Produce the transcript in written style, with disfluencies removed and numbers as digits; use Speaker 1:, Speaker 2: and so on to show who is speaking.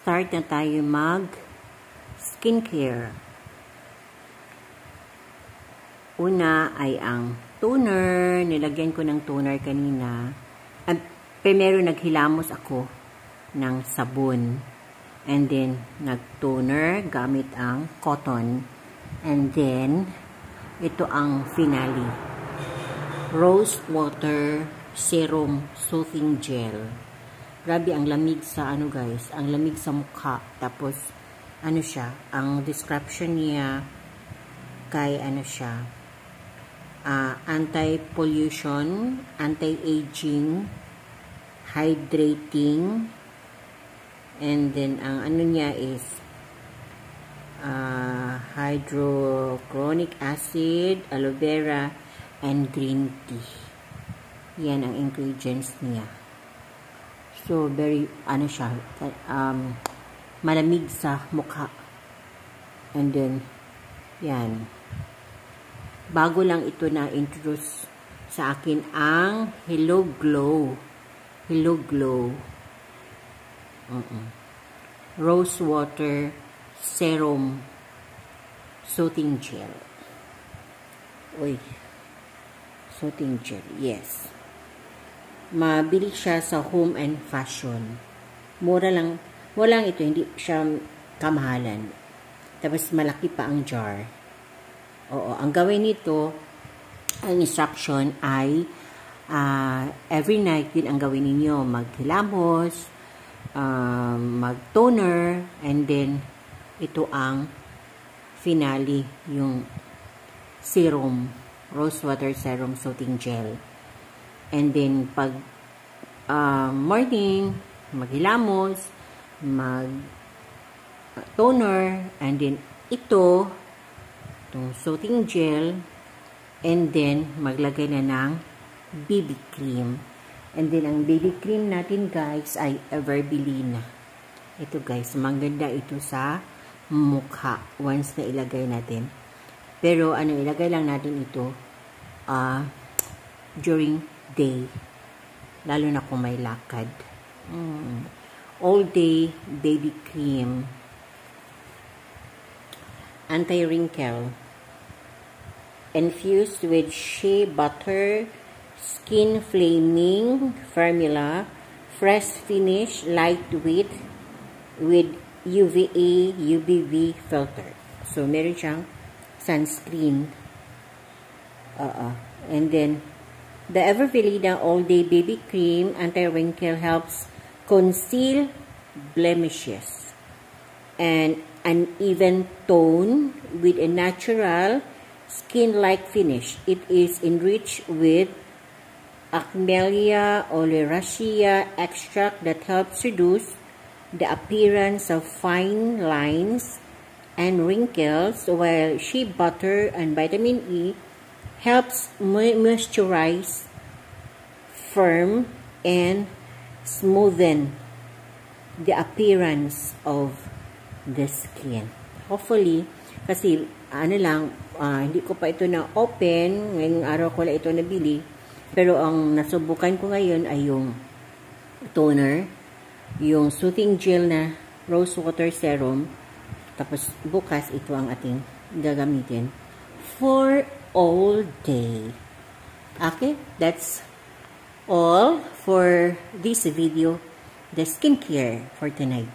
Speaker 1: start na tayo mag skincare. Una ay ang toner. Nilagyan ko ng toner kanina. At primero naghilamos ako ng sabon. And then nag-toner gamit ang cotton. And then ito ang finale. Rose Water Serum Soothing Gel. Grabe ang lamig sa guys, ang lamig sa mukha. Tapos siya, ang description niya kay siya, anti-pollution, anti-aging, hydrating, and then ang niya is hydrochloric acid, aloe vera, and green tea. Yan ang ingredients niya. So, very, siya, malamig sa mukha. And then, yan. Bago lang ito na-introduce sa akin ang Hello Glow. Hello Glow. Rose Water Serum Soothing Gel. Uy. Soothing Gel. Yes. Mabili siya sa home and fashion. Mura lang. Walang ito. Hindi siya kamahalan. Tapos malaki pa ang jar. Oo. Ang gawin nito, ang instruction ay every night din ang gawin ninyo. Maghilamos, mag-toner, and then ito ang finale, yung serum. Rose Water Serum Soothing Gel. And then, pag morning, maghilamos, mag-toner, and then itong soothing gel, and then maglagay na ng BB cream. And then, ang BB cream natin, guys, ay Everbelina. Ito, guys, maganda ito sa mukha once na ilagay natin. Pero, ilagay lang natin ito during day. Lalo na kung may lakad. All day baby cream. Anti-wrinkle. Infused with shea butter, skin flaming formula, fresh finish, lightweight, with UVA, UVB filter. So, meron siyang sunscreen. And then, the Everbelina All-Day Baby Cream Anti-Wrinkle helps conceal blemishes and an even tone with a natural skin-like finish. It is enriched with Camellia oleracea extract that helps reduce the appearance of fine lines and wrinkles, while shea butter and vitamin E helps moisturize, firm, and smoothen the appearance of the skin. Hopefully, kasi hindi ko pa ito na open, ngayong araw ko lang ito nabili, pero ang nasubukan ko ngayon ay yung toner, yung soothing gel na rose water serum, tapos bukas ito ang ating gagamitin for all day. Okay, that's all for this video, the skincare for tonight.